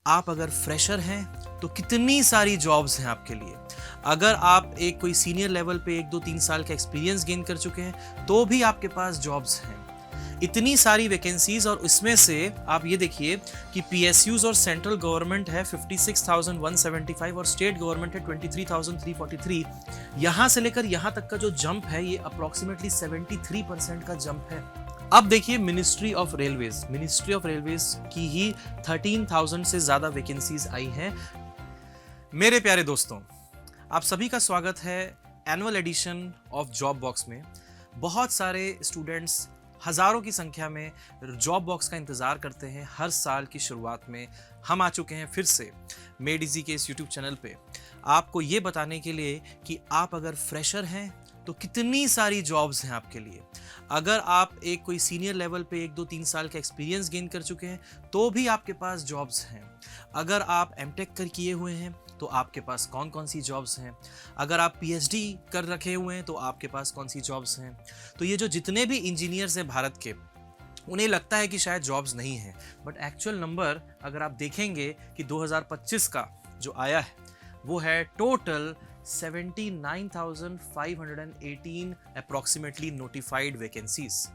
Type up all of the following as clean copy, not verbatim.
आप अगर फ्रेशर हैं तो कितनी सारी जॉब्स हैं आपके लिए। अगर आप एक कोई सीनियर लेवल पे 1 2 3 साल का एक्सपीरियंस गेन कर चुके हैं तो भी आपके पास जॉब्स हैं। इतनी सारी वैकेंसीज, और इसमें से आप ये देखिए कि पीएसयूज और सेंट्रल गवर्नमेंट है 56,175 और स्टेट गवर्नमेंट है 23,343। यहाँ से लेकर यहाँ तक का जो जंप है ये अप्रोक्सीमेटली 73% का जंप है। अब देखिए मिनिस्ट्री ऑफ रेलवेज की ही 13,000 से ज्यादा वैकेंसीज आई हैं। मेरे प्यारे दोस्तों, आप सभी का स्वागत है annual edition of job box में। बहुत सारे स्टूडेंट्स हजारों की संख्या में जॉब बॉक्स का इंतजार करते हैं। हर साल की शुरुआत में हम आ चुके हैं फिर से मेड इजी के इस यूट्यूब चैनल पे आपको ये बताने के लिए कि आप अगर फ्रेशर हैं तो कितनी सारी जॉब्स हैं आपके लिए। अगर आप एक कोई सीनियर लेवल पे 1 2 3 साल का एक्सपीरियंस गेन कर चुके हैं तो भी आपके पास जॉब्स हैं। अगर आप एमटेक कर किए हुए हैं तो आपके पास कौन कौन सी जॉब्स हैं। अगर आप पीएचडी कर रखे हुए हैं तो आपके पास कौन सी जॉब्स हैं। तो ये जो जितने भी इंजीनियर्स हैं भारत के, उन्हें लगता है कि शायद जॉब्स नहीं हैं, बट एक्चुअल नंबर अगर आप देखेंगे कि 2025 का जो आया है वो है टोटल 79,518 अप्रोक्सीमेटली नोटिफाइड वैकेंसीज।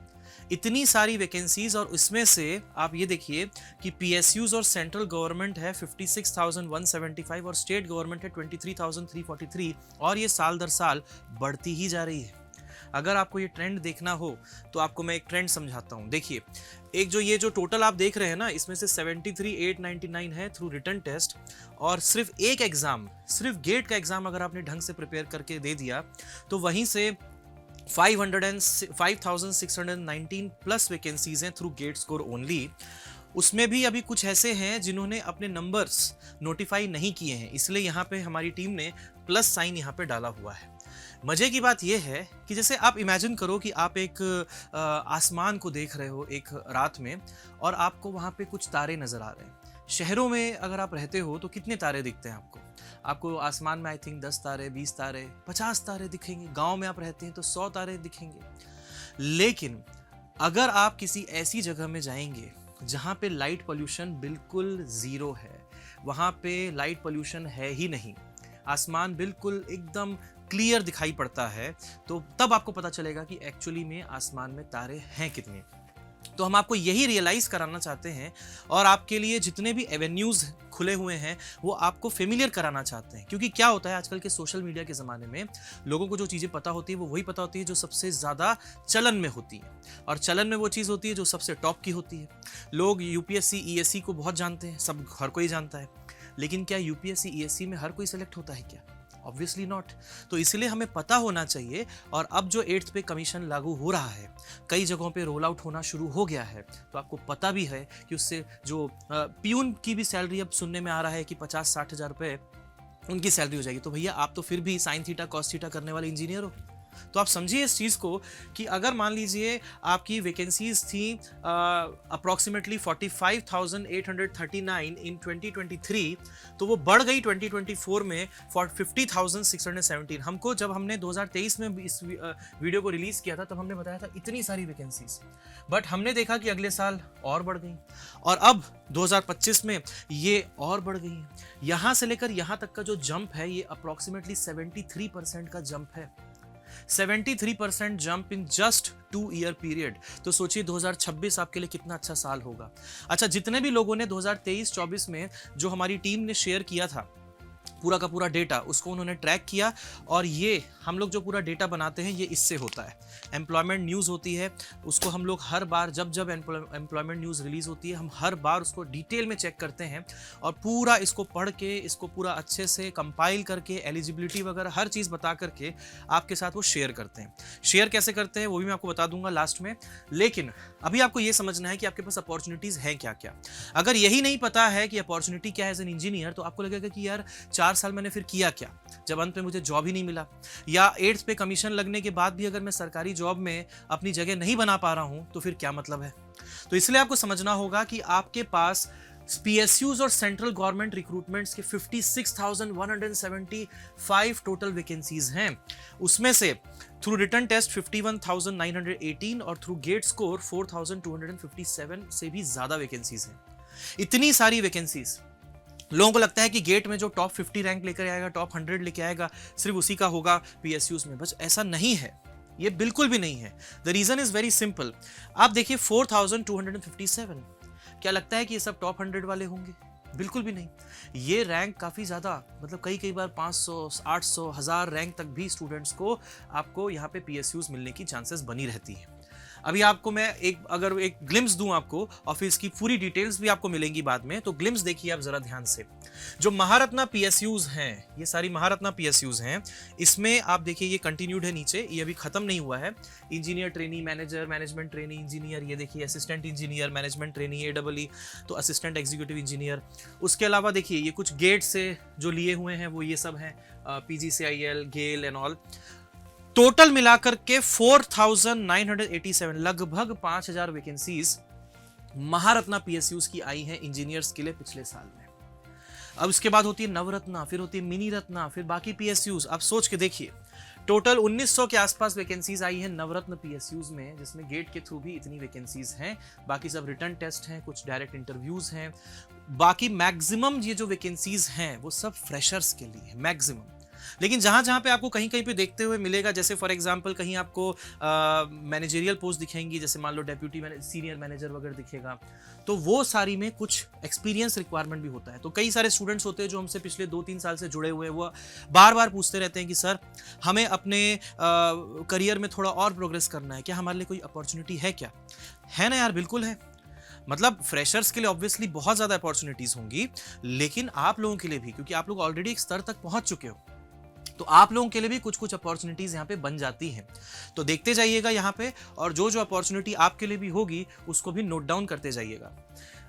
इतनी सारी वैकेंसीज, और इसमें से आप ये देखिए कि पीएसयूज और सेंट्रल गवर्नमेंट है 56,175 और स्टेट गवर्नमेंट है 23,343, और ये साल दर साल बढ़ती ही जा रही है। अगर आपको ये ट्रेंड देखना हो तो आपको मैं एक ट्रेंड समझाता हूँ। देखिए, एक जो ये जो टोटल आप देख रहे हैं ना, इसमें से 73,899 है थ्रू रिटन टेस्ट, और सिर्फ एक एग्जाम, सिर्फ गेट का एग्जाम अगर आपने ढंग से प्रिपेयर करके दे दिया तो वहीं से 5,619 प्लस वैकेंसीज हैं थ्रू गेट स्कोर ओनली। उसमें भी अभी कुछ ऐसे हैं जिन्होंने अपने नंबर्स नोटिफाई नहीं किए हैं, इसलिए यहाँ पे हमारी टीम ने प्लस साइन यहाँ पे डाला हुआ है। मजे की बात यह है कि जैसे आप इमेजिन करो कि आप एक आसमान को देख रहे हो एक रात में, और आपको वहाँ पे कुछ तारे नजर आ रहे हैं। शहरों में अगर आप रहते हो तो कितने तारे दिखते हैं आपको आसमान में? आई थिंक 10 तारे, 20 तारे, 50 तारे दिखेंगे। गांव में आप रहते हैं तो 100 तारे दिखेंगे। लेकिन अगर आप किसी ऐसी जगह में जाएंगे जहाँ पे लाइट पोल्यूशन बिल्कुल जीरो है, वहाँ पे लाइट पोल्यूशन है ही नहीं, आसमान बिल्कुल एकदम क्लियर दिखाई पड़ता है, तो तब आपको पता चलेगा कि एक्चुअली में आसमान में तारे हैं कितने। तो हम आपको यही रियलाइज कराना चाहते हैं, और आपके लिए जितने भी एवेन्यूज खुले हुए हैं वो आपको फेमिलियर कराना चाहते हैं। क्योंकि क्या होता है, आजकल के सोशल मीडिया के ज़माने में लोगों को जो चीज़ें पता होती है वो वही पता होती है जो सबसे ज़्यादा चलन में होती है, और चलन में वो चीज़ होती है जो सबसे टॉप की होती है। लोग यूपीएससी ईएससी को बहुत जानते हैं, सब हर कोई जानता है, लेकिन क्या यूपीएससी ईएससी में हर कोई सेलेक्ट होता है क्या? Obviously not. तो इसलिए हमें पता होना चाहिए। और अब जो 8th पे कमीशन लागू हो रहा है, कई जगहों पे रोल आउट होना शुरू हो गया है, तो आपको पता भी है कि उससे जो पियून की भी सैलरी अब सुनने में आ रहा है कि 50-60 हज़ार रुपये उनकी सैलरी हो जाएगी। तो भैया आप तो फिर भी साइन थीटा कॉस थीटा करने वाले इंजीनियर हो। तो आप समझिए इस चीज़ को कि अगर मान लीजिए आपकी वैकेंसीज थी अप्रॉक्सीमेटली 45,839 इन 2023, तो वो बढ़ गई 2024 में 50,617। हमको जब हमने 2023 में इस वीडियो को रिलीज किया था तब हमने बताया था इतनी सारी वैकेंसीज, बट हमने देखा कि अगले साल और बढ़ गई, और अब 2025 में ये और बढ़ गई है। यहाँ से लेकर यहाँ तक का जो जंप है ये अप्रॉक्सीमेटली 73% का जंप है। 73% jump in just 2 year period. तो सोचिए 2026 आपके लिए कितना अच्छा साल होगा। अच्छा, जितने भी लोगों ने 2023-24 में जो हमारी टीम ने शेयर किया था पूरा का पूरा डेटा, उसको उन्होंने ट्रैक किया, और ये हम लोग जो पूरा डेटा बनाते हैं ये इससे होता है। एम्प्लॉयमेंट न्यूज़ होती है, उसको हम लोग हर बार जब एम्प्लॉयमेंट न्यूज़ रिलीज़ होती है हम हर बार उसको डिटेल में चेक करते हैं, और पूरा इसको पढ़ के इसको पूरा अच्छे से कंपाइल करके एलिजिबिलिटी वगैरह हर चीज़ बता करके आपके साथ वो शेयर करते हैं। शेयर कैसे करते हैं वो भी मैं आपको बता दूंगा लास्ट में, लेकिन अभी आपको ये समझना है कि आपके पास अपॉर्चुनिटीज़ हैं क्या क्या। अगर यही नहीं पता है कि अपॉर्चुनिटी क्या है एज एन इंजीनियर, तो आपको लगेगा कि यार 4 साल मैंने फिर किया क्या जब अंत में मुझे जॉब ही नहीं मिला, या 8th पे कमीशन लगने के बाद भी अगर मैं सरकारी जॉब में अपनी जगह नहीं बना पा रहा हूं तो फिर क्या मतलब है। तो इसलिए आपको समझना होगा कि आपके पास पीएसयूज और सेंट्रल गवर्नमेंट रिक्रूटमेंट्स के 56,175 टोटल वैकेंसीज हैं। उसमें से थ्रू रिटन टेस्ट 51,918 और थ्रू गेट स्कोर 4,257 से भी ज्यादा वैकेंसीज हैं। इतनी सारी वैकेंसीज लोगों को लगता है कि गेट में जो टॉप 50 रैंक लेकर आएगा, टॉप 100 लेके आएगा, सिर्फ उसी का होगा पीएसयूज में, बस ऐसा नहीं है, ये बिल्कुल भी नहीं है। The reason is very simple. आप देखिए 4257, क्या लगता है कि ये सब टॉप 100 वाले होंगे? बिल्कुल भी नहीं। ये रैंक काफ़ी ज़्यादा, मतलब कई कई बार 500, 800, 1000 रैंक तक भी स्टूडेंट्स को आपको यहाँ पे पीएसयूज मिलने की चांसेस बनी रहती है। अभी आपको मैं अगर एक ग्लिम्स दूं आपको, और फिर इसकी पूरी डिटेल्स भी आपको मिलेंगी बाद में, तो ग्लिम्स देखिए आप जरा ध्यान से। जो महारत्ना पीएसयूज हैं, ये सारी महारत्ना पीएसयूज हैं, इसमें आप देखिए ये कंटिन्यूड है नीचे, ये अभी खत्म नहीं हुआ है। Engineer trainee, manager, management trainee, engineer, ये देखिए assistant engineer, management trainee, AEE, तो असिस्टेंट एग्जीक्यूटिव इंजीनियर। उसके अलावा देखिए ये कुछ गेट से जो लिए हुए हैं वो ये सब हैं, PGCIL, GAIL and all. Total मिलाकर के 4987, लगभग 5000 वैकेंसीज महारत्ना पीएसयूज की आई हैं इंजीनियर्स के लिए पिछले साल में। अब उसके बाद होती है नवरत्ना, फिर होती है मिनी रत्ना, फिर बाकी पीएसयूज। आप सोच के देखिए, टोटल 1900 के आसपास वैकेंसीज आई हैं नवरत्न पीएसयूज में, जिसमें गेट के थ्रू भी इतनी वैकेंसीज हैं। बाकी सब रिटर्न टेस्ट हैं, कुछ डायरेक्ट इंटरव्यूज हैं। बाकी मैक्सिमम ये जो वैकेंसीज हैं वो सब फ्रेशर्स के लिए है, मैक्सिमम। लेकिन जहां जहां पे आपको कहीं कहीं पे देखते हुए मिलेगा, जैसे फॉर एग्जांपल कहीं आपको मैनेजरियल पोस्ट दिखेंगी, जैसे मान लो डेप्यूटी सीनियर मैनेजर वगैरह दिखेगा, तो वो सारी में कुछ एक्सपीरियंस रिक्वायरमेंट भी होता है। तो कई सारे स्टूडेंट्स होते हैं जो हमसे पिछले 2-3 साल से जुड़े हुए हैं, वो बार बार पूछते रहते हैं कि सर हमें अपने करियर में थोड़ा और प्रोग्रेस करना है, क्या हमारे लिए कोई अपॉर्चुनिटी है क्या? है ना यार, बिल्कुल है। मतलब फ्रेशर्स के लिए ऑब्वियसली बहुत ज़्यादा अपॉर्चुनिटीज़ होंगी, लेकिन आप लोगों के लिए भी, क्योंकि आप लोग ऑलरेडी एक स्तर तक पहुंच चुके हो, तो आप लोगों के लिए भी कुछ कुछ अपॉर्चुनिटीज यहाँ पे बन जाती हैं। तो देखते जाइएगा यहाँ पे, और जो जो अपॉर्चुनिटी आपके लिए भी होगी उसको भी नोट डाउन करते जाइएगा।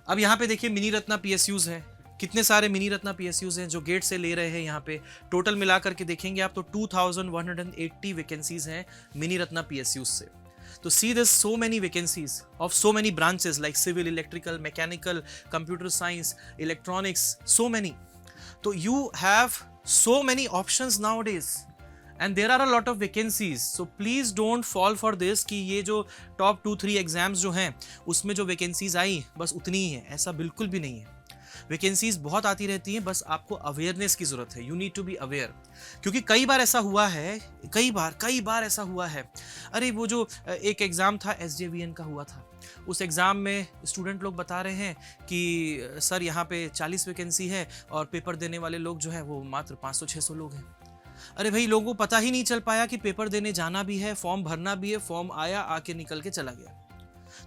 अब यहाँ पे देखिए मिनी रत्ना पीएसयूज है, कितने सारे मिनी रत्ना पीएसयूज हैं जो गेट से ले रहे हैं यहाँ पे। टोटल मिला करके देखेंगे आप तो 2180 वैकेंसीज हैं मिनी रत्ना पीएसयूज से। तो see this so many vacancies of so many branches like civil, electrical, mechanical, computer science, electronics, so many. तो you have so many options nowadays and there are a lot of vacancies, so please don't fall for this कि ये जो top 2-3 exams जो हैं उसमें जो vacancies आई बस उतनी ही है, ऐसा बिल्कुल भी नहीं है। वैकेंसीज बहुत आती रहती हैं, बस आपको अवेयरनेस की जरूरत है। You need to be aware, क्योंकि कई बार ऐसा हुआ है, कई बार ऐसा हुआ है। अरे वो जो एक एग्जाम था SJVN का हुआ था, उस एग्ज़ाम में स्टूडेंट लोग बता रहे हैं कि सर यहाँ पे 40 वैकेंसी है और पेपर देने वाले लोग जो है वो मात्र 500-600 लोग हैं। अरे भाई, लोगों को पता ही नहीं चल पाया कि पेपर देने जाना भी है, फॉर्म भरना भी है, फॉर्म आया, आके निकल के चला गया।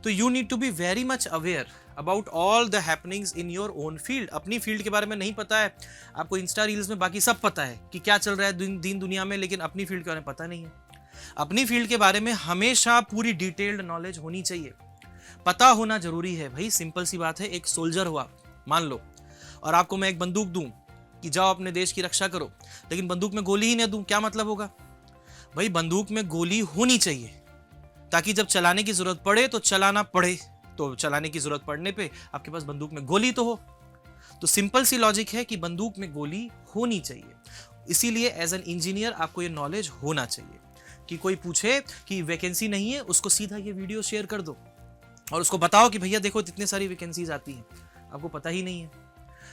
तो you need to be very much aware about all the happenings in your own field. अपनी फील्ड के बारे में नहीं पता है आपको, इंस्टा रील्स में बाकी सब पता है कि क्या चल रहा है दीन दुनिया में, लेकिन अपनी फील्ड के बारे में पता नहीं है। अपनी फील्ड के बारे में हमेशा पूरी डिटेल्ड नॉलेज होनी चाहिए, पता होना जरूरी है भाई। सिंपल सी बात है, एक सोल्जर हुआ मान लो, और आपको मैं एक बंदूक दूं कि जाओ अपने देश की रक्षा करो, लेकिन बंदूक में गोली ही न दूं, क्या मतलब होगा भाई? बंदूक में गोली होनी चाहिए ताकि जब चलाने की जरूरत पड़े तो चलाना पड़े, तो चलाने की जरूरत पड़ने पे आपके पास बंदूक में गोली तो हो। तो सिंपल सी लॉजिक है कि बंदूक में गोली होनी चाहिए। इसीलिए एज एन इंजीनियर आपको ये नॉलेज होना चाहिए कि कोई पूछे कि वैकेंसी नहीं है, उसको सीधा ये वीडियो शेयर कर दो और उसको बताओ कि भैया देखो इतनी सारी वैकेंसीज आती हैं, आपको पता ही नहीं है।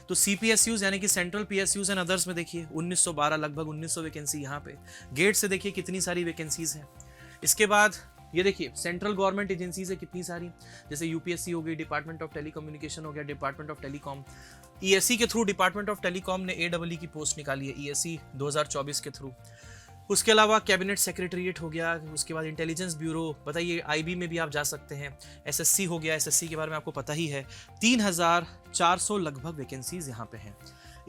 तो CPSUs यानी कि सेंट्रल PSUs एंड अदर्स में देखिए 1912, लगभग 1900 वैकेंसी यहाँ पे। गेट से देखिए कितनी सारी वैकेंसीज हैं। इसके बाद ये देखिए सेंट्रल गवर्नमेंट एजेंसीज है कितनी सारी, जैसे UPSC हो गई, डिपार्टमेंट ऑफ टेलीकम्युनिकेशन हो गया, डिपार्टमेंट ऑफ टेलीकॉम। ESC के थ्रू डिपार्टमेंट ऑफ टेलीकॉम ने AEE की पोस्ट निकाली है, ESC 2024 के थ्रू। उसके अलावा कैबिनेट सेक्रेटरीट हो गया, उसके बाद इंटेलिजेंस ब्यूरो, बताइए IB में भी आप जा सकते हैं। SSC हो गया, SSC के बारे में आपको पता ही है। 3400 लगभग वैकेंसीज यहाँ पे हैं।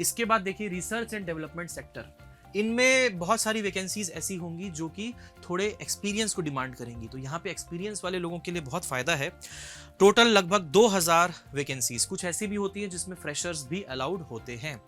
इसके बाद देखिए रिसर्च एंड डेवलपमेंट सेक्टर, इनमें बहुत सारी वैकेंसीज ऐसी होंगी जो कि थोड़े एक्सपीरियंस को डिमांड करेंगी, तो यहाँ पे एक्सपीरियंस वाले लोगों के लिए बहुत फ़ायदा है। टोटल लगभग 2000 वैकेंसीज। कुछ ऐसी भी होती हैं जिसमें फ्रेशर्स भी अलाउड होते हैं।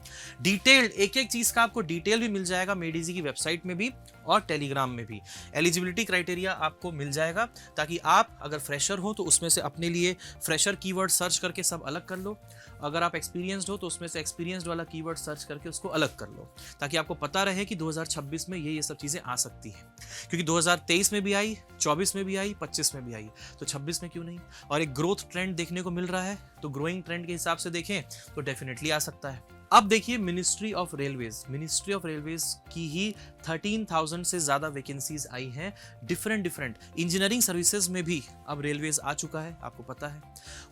डिटेल्ड एक एक चीज़ का आपको डिटेल भी मिल जाएगा मेडिजी की वेबसाइट में भी और टेलीग्राम में भी। एलिजिबिलिटी क्राइटेरिया आपको मिल जाएगा ताकि आप अगर फ्रेशर हो तो उसमें से अपने लिए फ्रेशर कीवर्ड सर्च करके सब अलग कर लो, अगर आप एक्सपीरियंस्ड हो तो उसमें से एक्सपीरियंस्ड वाला कीवर्ड सर्च करके उसको अलग कर लो, ताकि आपको पता रहे कि 2026 में ये सब चीज़ें आ सकती हैं। क्योंकि 2023 में भी आई, 24 में भी आई, 25 में भी आई, तो 26 में क्यों नहीं? और एक ग्रोथ ट्रेंड देखने को मिल रहा है, तो ग्रोइंग ट्रेंड के हिसाब से देखें तो डेफिनेटली आ सकता है। अब देखिए मिनिस्ट्री ऑफ रेलवेज की ही 13,000 से ज्यादा वैकेंसीज आई हैं डिफरेंट इंजीनियरिंग सर्विसेज में भी अब रेलवेज आ चुका है, आपको पता है।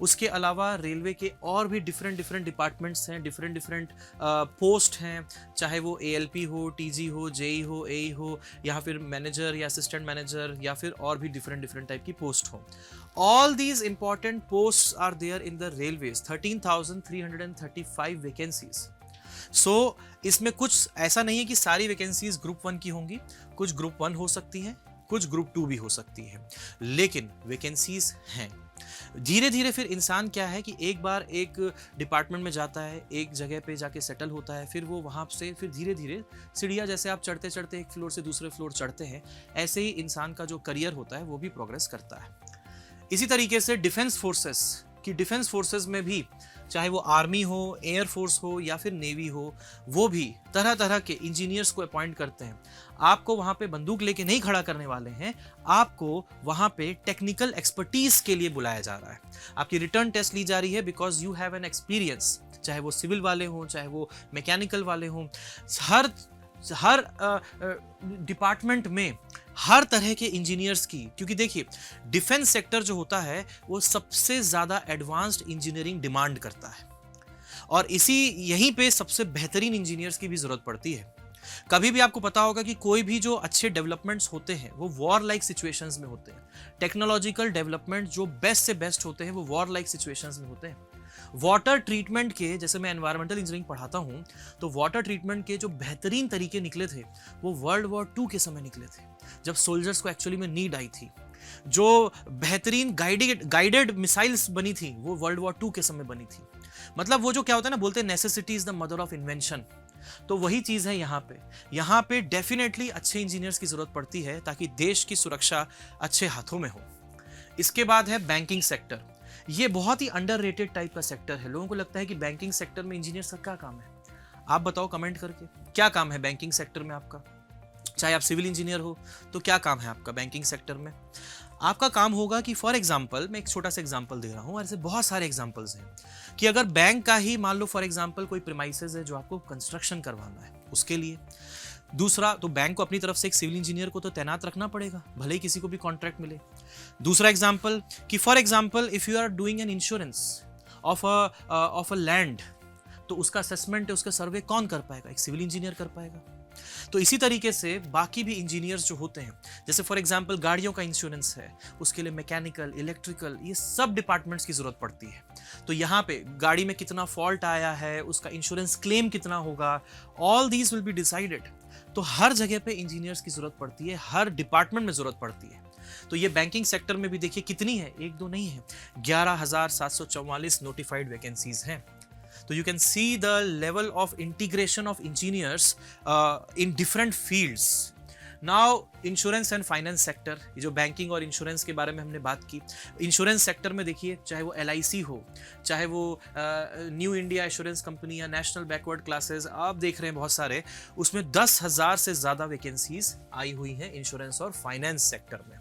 उसके अलावा रेलवे के और भी डिफरेंट डिपार्टमेंट्स हैं, डिफरेंट पोस्ट हैं, चाहे वो ALP हो, TG हो, JE हो, AE हो, या फिर मैनेजर या असिस्टेंट मैनेजर, या फिर और भी डिफरेंट टाइप की पोस्ट हो। All these important posts are there in the railways, 13,335 vacancies. So इसमें कुछ ऐसा नहीं है कि सारी वैकेंसीज ग्रुप 1 की होंगी, कुछ ग्रुप 1 हो सकती हैं, कुछ ग्रुप 2 भी हो सकती है, लेकिन वैकेंसीज हैं। धीरे धीरे फिर इंसान क्या है कि एक बार एक डिपार्टमेंट में जाता है, एक जगह पे जाके सेटल होता है, फिर वो वहाँ से फिर धीरे धीरे सीढ़ियाँ जैसे आप चढ़ते चढ़ते एक फ्लोर से दूसरे फ्लोर चढ़ते हैं, ऐसे ही इंसान का जो करियर होता है वो भी प्रोग्रेस करता है। इसी तरीके से डिफेंस फोर्सेस में भी, चाहे वो आर्मी हो, एयर फोर्स हो या फिर नेवी हो, वो भी तरह तरह के इंजीनियर्स को अपॉइंट करते हैं। आपको वहां पे बंदूक लेके नहीं खड़ा करने वाले हैं, आपको वहां पे टेक्निकल एक्सपर्टीज के लिए बुलाया जा रहा है। आपकी रिटर्न टेस्ट ली जा रही है because you have an experience, चाहे वो सिविल वाले हों, चाहे वो मैकेनिकल वाले हों। हर डिपार्टमेंट में हर तरह के इंजीनियर्स की, क्योंकि देखिए डिफेंस सेक्टर जो होता है वो सबसे ज्यादा एडवांस्ड इंजीनियरिंग डिमांड करता है, और यहीं पे सबसे बेहतरीन इंजीनियर्स की भी जरूरत पड़ती है। कभी भी आपको पता होगा कि कोई भी जो अच्छे डेवलपमेंट्स होते हैं वो वॉर लाइक सिचुएशंस में होते हैं। टेक्नोलॉजिकल डेवलपमेंट जो बेस्ट से बेस्ट होते हैं वो वॉर लाइक सिचुएशंस में होते हैं। वाटर ट्रीटमेंट के, जैसे मैं एनवायरमेंटल इंजीनियरिंग पढ़ाता हूं, तो वाटर ट्रीटमेंट के जो बेहतरीन तरीके निकले थे वो वर्ल्ड वॉर 2 के समय निकले थे, जब सोल्जर्स को एक्चुअली में नीड आई थी। जो बेहतरीन गाइडेड मिसाइल्स बनी थी वो वर्ल्ड वॉर 2 के समय बनी थी। मतलब वो जो क्या होता है ना, बोलते हैं necessity is the mother of invention. तो वही चीज है यहाँ पे डेफिनेटली अच्छे इंजीनियर्स की जरूरत पड़ती है ताकि देश की सुरक्षा अच्छे हाथों में हो। इसके बाद है बैंकिंग सेक्टर। ये बहुत ही अंडररेटेड टाइप का सेक्टर है। लोगों को लगता है कि बैंकिंग सेक्टर में इंजीनियर्स का क्या काम है। आप बताओ कमेंट करके, क्या काम है बैंकिंग सेक्टर में आपका? चाहे आप सिविल इंजीनियर हो तो क्या काम है आपका बैंकिंग सेक्टर में? आपका काम होगा कि फॉर एग्जांपल, मैं एक छोटा सा एग्जांपल दे रहा हूं, ऐसे बहुत सारे एग्जांपल्स हैं कि अगर बैंक का ही मान लो फॉर एग्जांपल कोई प्रीमाइसेस है जो आपको कंस्ट्रक्शन करवाना है, उसके लिए। दूसरा, तो बैंक को अपनी तरफ से एक सिविल इंजीनियर को तो तैनात रखना पड़ेगा, भले ही किसी को भी कॉन्ट्रैक्ट मिले। दूसरा एग्जांपल कि for example if you are doing an insurance of a land, तो उसका असेसमेंट है, उसका सर्वे कौन कर पाएगा? एक सिविल इंजीनियर कर पाएगा। तो इसी तरीके से बाकी भी इंजीनियर्स जो होते हैं, जैसे फॉर एग्जांपल गाड़ियों का इंश्योरेंस है, उसके लिए मैकेनिकल, इलेक्ट्रिकल, ये सब डिपार्टमेंट्स की जरूरत पड़ती है। तो यहाँ पे गाड़ी में कितना फॉल्ट आया है, उसका इंश्योरेंस क्लेम कितना होगा, all these will be decided. तो हर जगह पे इंजीनियर्स की जरूरत पड़ती है, हर डिपार्टमेंट में जरूरत पड़ती है। तो ये बैंकिंग सेक्टर में भी देखिए कितनी है, एक दो नहीं है, 11,744 नोटिफाइड वैकेंसीज हैं। तो you can see the level of integration of engineers in different fields. Now insurance and finance sector, ये जो बैंकिंग और इंश्योरेंस के बारे में हमने बात की, इंश्योरेंस सेक्टर में देखिए चाहे वो LIC हो, चाहे वो न्यू इंडिया इंश्योरेंस कंपनी या नेशनल बैकवर्ड क्लासेस, आप देख रहे हैं बहुत सारे, उसमें 10,000 से ज़्यादा वैकेंसीज आई हुई हैं इंश्योरेंस और फाइनेंस सेक्टर में।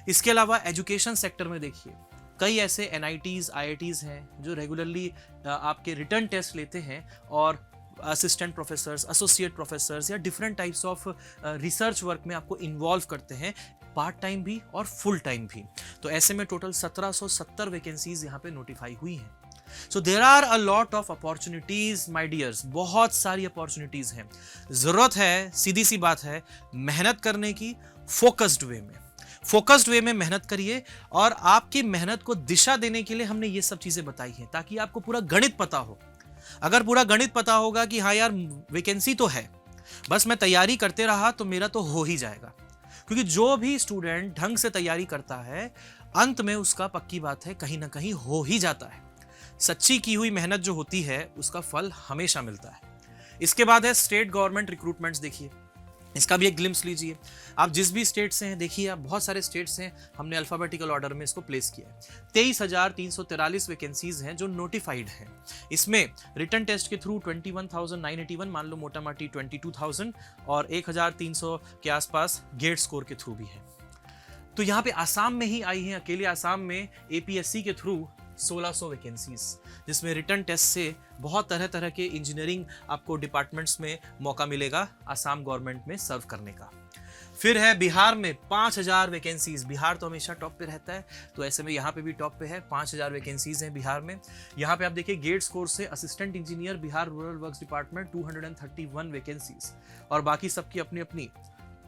इसके अलावा एजुकेशन सेक्टर में देखिए कई ऐसे NITs, IITs हैं जो रेगुलरली आपके रिटर्न टेस्ट लेते हैं और असिस्टेंट प्रोफेसर्स, एसोसिएट प्रोफेसर्स या different types of research work में आपको इन्वॉल्व करते हैं, पार्ट टाइम भी और फुल टाइम भी। तो ऐसे में टोटल 1770 वैकेंसीज यहाँ पे नोटिफाई हुई हैं। So there are a lot of opportunities my dears, बहुत सारी अपॉर्चुनिटीज हैं। जरूरत है, सीधी सी बात है, मेहनत करने की, फोकस्ड वे में मेहनत करिए। और आपकी मेहनत को दिशा देने के लिए हमने ये सब चीजें बताई हैं ताकि आपको पूरा गणित पता हो। अगर पूरा गणित पता होगा कि हाँ यार वैकेंसी तो है, बस मैं तैयारी करते रहा तो मेरा तो हो ही जाएगा। क्योंकि जो भी स्टूडेंट ढंग से तैयारी करता है, अंत में उसका पक्की बात है कहीं ना कहीं हो ही जाता है। सच्ची की हुई मेहनत जो होती है उसका फल हमेशा मिलता है। इसके बाद है स्टेट गवर्नमेंट रिक्रूटमेंट्स। देखिए इसका भी एक ग्लिम्स लीजिए। आप जिस भी स्टेट से हैं, देखिए आप बहुत सारे स्टेट्स हैं, हमने अल्फाबेटिकल ऑर्डर में इसको प्लेस किया है। 23,343 वैकेंसीज हैं जो नोटिफाइड हैं। इसमें रिटर्न टेस्ट के थ्रू 21,981, मान लो मोटा माटी 22,000, और 1,300 के आसपास गेट स्कोर के थ्रू भी है। तो यहाँ पे आसाम में ही आई है, अकेले आसाम में APSC के थ्रू 1600 वैकेंसीज, जिसमें रिटर्न टेस्ट से बहुत तरह तरह के इंजीनियरिंग आपको डिपार्टमेंट्स में मौका मिलेगा आसाम गवर्नमेंट में सर्व करने का। फिर है बिहार में 5000 वैकेंसीज। बिहार तो हमेशा टॉप पे रहता है, तो ऐसे में यहाँ पे भी टॉप पे है। 5000 वैकेंसीज हैं बिहार में। यहाँ पे आप देखिए गेट्स कोर्स से assistant engineer Bihar rural works department 231 vacancies, और बाकी सबकी अपनी अपनी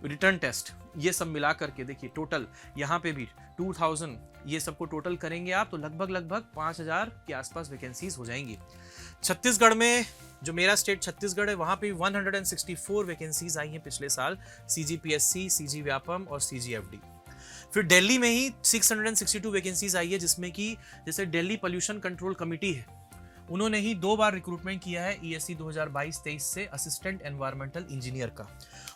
रिटर्न टेस्ट, ये सब मिला करके देखिए टोटल यहाँ पे भी 2000, ये सबको टोटल करेंगे आप तो लगभग 5000 के आसपास वैकेंसीज हो जाएंगी। छत्तीसगढ़ में, जो मेरा स्टेट छत्तीसगढ़ है, वहाँ पे 164 वैकेंसीज आई हैं पिछले साल, CGPSC, CG व्यापम और CGFD। फिर दिल्ली में ही 662 वैकेंसीज आई है, जिसमें कि जैसे दिल्ली पोल्यूशन कंट्रोल कमेटी है, उन्होंने ही 2 बार रिक्रूटमेंट किया है ESC 2022-23 से असिस्टेंट एनवायरमेंटल इंजीनियर का।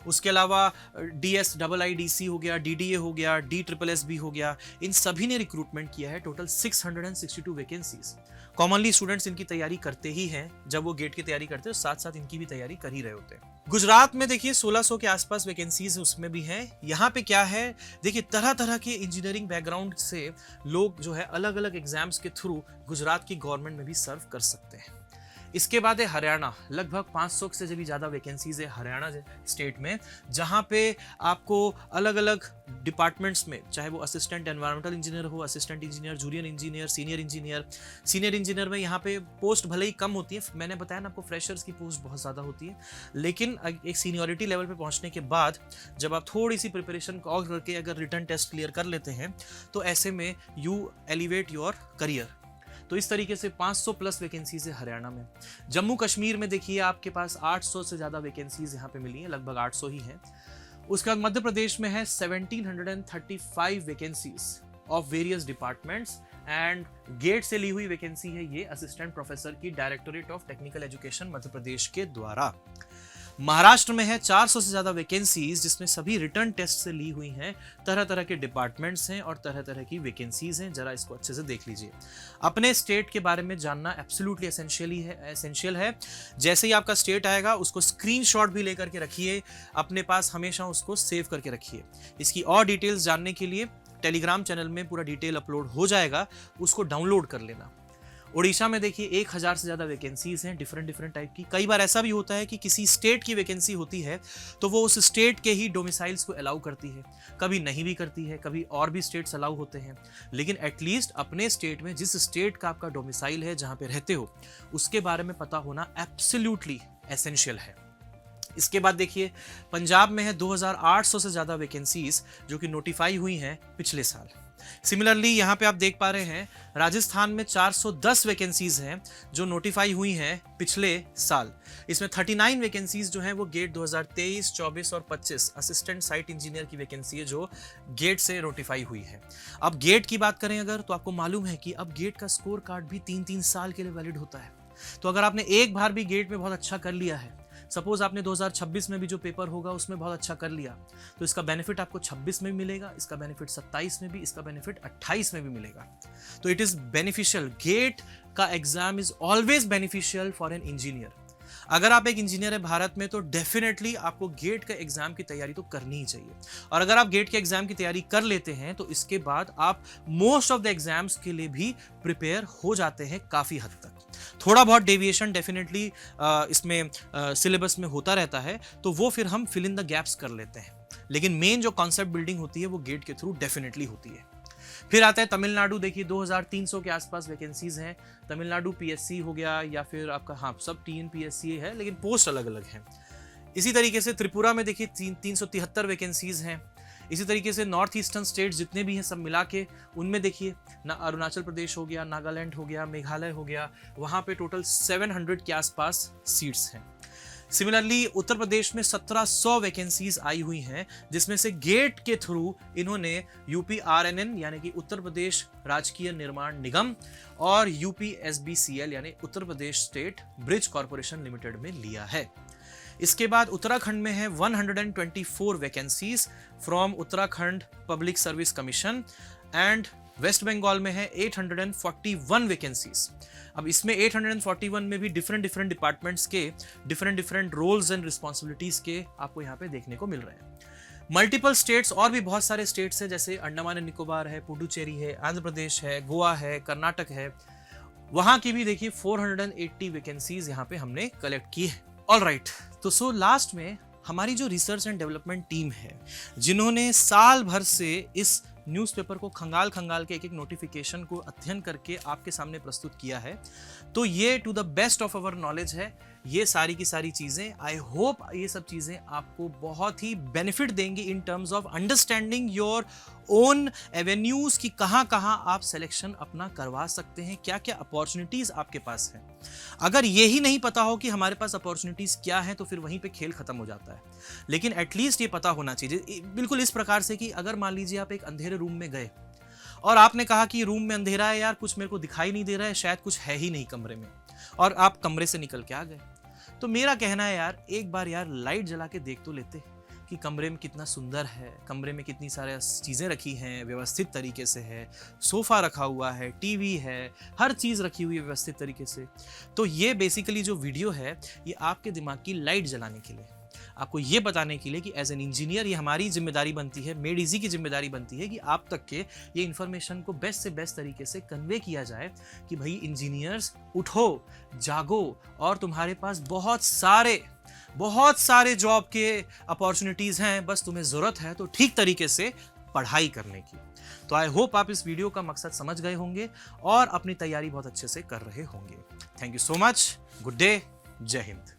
उसके अलावा DSIIDC हो गया, DDA हो गया, DSSSB हो गया, इन सभी ने रिक्रूटमेंट किया है। Total 662 vacancies. कॉमनली स्टूडेंट्स इनकी तैयारी करते ही हैं, जब वो गेट की तैयारी करते हैं साथ साथ इनकी भी तैयारी कर ही रहे होते हैं। गुजरात में देखिए 1600 के आसपास वैकेंसीज उसमें भी हैं। यहाँ पे क्या है, देखिए तरह तरह के इंजीनियरिंग बैकग्राउंड से लोग जो है अलग अलग एग्जाम्स के थ्रू गुजरात की गवर्नमेंट में भी सर्व कर सकते हैं। इसके बाद है हरियाणा, लगभग 500 से भी ज़्यादा वैकेंसीज है हरियाणा स्टेट में, जहाँ पे आपको अलग अलग डिपार्टमेंट्स में, चाहे वो असिस्टेंट एनवायरमेंटल इंजीनियर हो, assistant engineer, junior engineer, senior engineer में यहाँ पे पोस्ट भले ही कम होती है, मैंने बताया ना आपको फ्रेशर्स की पोस्ट बहुत ज़्यादा होती है, लेकिन एक सीनियरिटी लेवल पे पहुँचने के बाद जब आप थोड़ी सी प्रिपरेशन और करके अगर रिटर्न टेस्ट क्लियर कर लेते हैं तो ऐसे में यू एलिवेट योर करियर। तो इस तरीके से 500 प्लस वैकेंसीज है हरियाणा में। जम्मू कश्मीर में देखिए आपके पास 800 से ज़्यादा वैकेंसीज यहाँ पे मिली हैं, लगभग 800 ही हैं। उसके बाद मध्य प्रदेश में है 1735 vacancies of various departments, and GATE से ली हुई वैकेंसी है ये असिस्टेंट प्रोफेसर की directorate of technical education Madhya Pradesh के द्वारा। महाराष्ट्र में है 400 से ज़्यादा वैकेंसीज, जिसमें सभी रिटर्न टेस्ट से ली हुई हैं, तरह तरह के डिपार्टमेंट्स हैं और तरह तरह की वैकेंसीज हैं। जरा इसको अच्छे से देख लीजिए। अपने स्टेट के बारे में जानना एब्सोल्युटली एसेंशियल है। जैसे ही आपका स्टेट आएगा उसको स्क्रीनशॉट भी लेकर के रखिए, अपने पास हमेशा उसको सेव करके रखिए। इसकी और डिटेल्स जानने के लिए टेलीग्राम चैनल में पूरा डिटेल अपलोड हो जाएगा, उसको डाउनलोड कर लेना। उड़ीसा में देखिए 1000 से ज़्यादा वैकेंसीज हैं डिफरेंट टाइप की। कई बार ऐसा भी होता है कि किसी स्टेट की वैकेंसी होती है तो वो उस स्टेट के ही डोमिसाइल्स को अलाउ करती है, कभी नहीं भी करती है, कभी और भी स्टेट्स अलाउ होते हैं, लेकिन एटलीस्ट अपने स्टेट में जिस स्टेट का आपका डोमिसाइल है, जहाँ पे रहते हो, उसके बारे में पता होना एब्सोल्युटली एसेंशियल है। इसके बाद देखिए पंजाब में है 2800 से ज़्यादा वैकेंसीज जो कि नोटिफाई हुई हैं पिछले साल। सिमिलरली यहाँ पे आप देख पा रहे हैं राजस्थान में 410 वैकेंसीज हैं जो नोटिफाई हुई हैं पिछले साल। इसमें 39 वैकेंसीज जो हैं वो गेट 2023, 24 और 25 असिस्टेंट साइट इंजीनियर की वैकेंसी है जो गेट से नोटिफाई हुई है। अब गेट की बात करें अगर, तो आपको मालूम है कि अब गेट का स्कोर कार्ड भी 3-3 साल के लिए वैलिड होता है। तो अगर आपने एक बार भी गेट में बहुत अच्छा कर लिया है, सपोज आपने 2026 में भी जो पेपर होगा उसमें बहुत अच्छा कर लिया, तो इसका बेनिफिट आपको 26 में भी मिलेगा, इसका बेनिफिट 27 में भी, इसका बेनिफिट 28 में भी मिलेगा। तो इट इज बेनिफिशियल। गेट का exam is always beneficial for an engineer. अगर आप एक इंजीनियर है भारत में तो डेफिनेटली आपको गेट का एग्जाम की तैयारी तो करनी ही चाहिए। और अगर आप गेट के एग्जाम की तैयारी कर लेते हैं तो इसके बाद आप मोस्ट ऑफ द एग्जाम्स के लिए भी प्रिपेयर हो जाते हैं काफ़ी हद तक। थोड़ा बहुत डेविएशन डेफिनेटली इसमें सिलेबस में होता रहता है, तो वो फिर हम फिल इन द गैप्स कर लेते हैं, लेकिन मेन जो कॉन्सेप्ट बिल्डिंग होती है वो गेट के थ्रू डेफिनेटली होती है। फिर आता है तमिलनाडु। देखिए 2300 के आसपास वैकेंसीज हैं। तमिलनाडु PSC हो गया या फिर आपका सब TNPSC है, लेकिन पोस्ट अलग अलग हैं। इसी तरीके से त्रिपुरा में देखिए 373 वैकेंसीज हैं। इसी तरीके से नॉर्थ ईस्टर्न स्टेट्स जितने भी हैं सब मिला के उनमें देखिए ना, अरुणाचल प्रदेश हो गया, नागालैंड हो गया, मेघालय हो गया, वहाँ पे टोटल 700 के आसपास सीट्स हैं। सिमिलरली उत्तर प्रदेश में 1700 वैकेंसीज आई हुई हैं, जिसमें से गेट के थ्रू इन्होंने UPRNN यानी कि उत्तर प्रदेश राजकीय निर्माण निगम और UPSBCL यानी Uttar Pradesh state bridge corporation limited में लिया है। इसके बाद उत्तराखंड में है 124 vacancies from Uttarakhand public service commission, and West Bengal में है 841 वैकेंसीज। अब इसमें 841 में भी डिफरेंट डिपार्टमेंट्स के डिफरेंट रोल्स एंड रिस्पॉन्सिबिलिटीज के आपको यहाँ पे देखने को मिल रहे हैं। मल्टीपल स्टेट्स और भी बहुत सारे स्टेट्स हैं, जैसे अंडमान एंड निकोबार है, पुडुचेरी है, आंध्र प्रदेश है, गोवा है, कर्नाटक है, वहां की भी देखिए 480 वैकेंसीज यहाँ पे हमने कलेक्ट की है। ऑल राइट, तो सो लास्ट में हमारी जो रिसर्च एंड डेवलपमेंट टीम है, जिन्होंने साल भर से इस न्यूज़पेपर को खंगाल खंगाल के एक एक नोटिफिकेशन को अध्ययन करके आपके सामने प्रस्तुत किया है, तो ये to the best of our knowledge है। ये सारी की सारी चीज़ें, आई होप ये सब चीज़ें आपको बहुत ही बेनिफिट देंगी in terms of understanding your own avenues कि कहाँ कहाँ आप सिलेक्शन अपना करवा सकते हैं, क्या क्या अपॉर्चुनिटीज़ आपके पास हैं। अगर ये ही नहीं पता हो कि हमारे पास अपॉर्चुनिटीज़ क्या है, तो फिर वहीं पे खेल खत्म हो जाता है। लेकिन एटलीस्ट ये पता होना चाहिए, बिल्कुल इस प्रकार से कि अगर मान लीजिए आप एक अंधेरे रूम में गए और आपने कहा कि रूम में अंधेरा है यार, कुछ मेरे को दिखाई नहीं दे रहा है, शायद कुछ है ही नहीं कमरे में, और आप कमरे से निकल के आ गए, तो मेरा कहना है यार, एक बार यार लाइट जला के देख तो लेते कि कमरे में कितना सुंदर है, कमरे में कितनी सारी चीज़ें रखी हैं, व्यवस्थित तरीके से है, सोफ़ा रखा हुआ है, टीवी है, हर चीज़ रखी हुई है व्यवस्थित तरीके से। तो ये बेसिकली जो वीडियो है, ये आपके दिमाग की लाइट जलाने के लिए, आपको ये बताने के लिए कि एज एन इंजीनियर ये हमारी जिम्मेदारी बनती है, मेड इजी की जिम्मेदारी बनती है कि आप तक के ये इन्फॉर्मेशन को बेस्ट से बेस्ट तरीके से कन्वे किया जाए कि भाई इंजीनियर्स उठो, जागो, और तुम्हारे पास बहुत सारे जॉब के अपॉर्चुनिटीज़ हैं, बस तुम्हें ज़रूरत है तो ठीक तरीके से पढ़ाई करने की। तो आई होप आप इस वीडियो का मकसद समझ गए होंगे और अपनी तैयारी बहुत अच्छे से कर रहे होंगे। Thank you so much, good day, जय हिंद।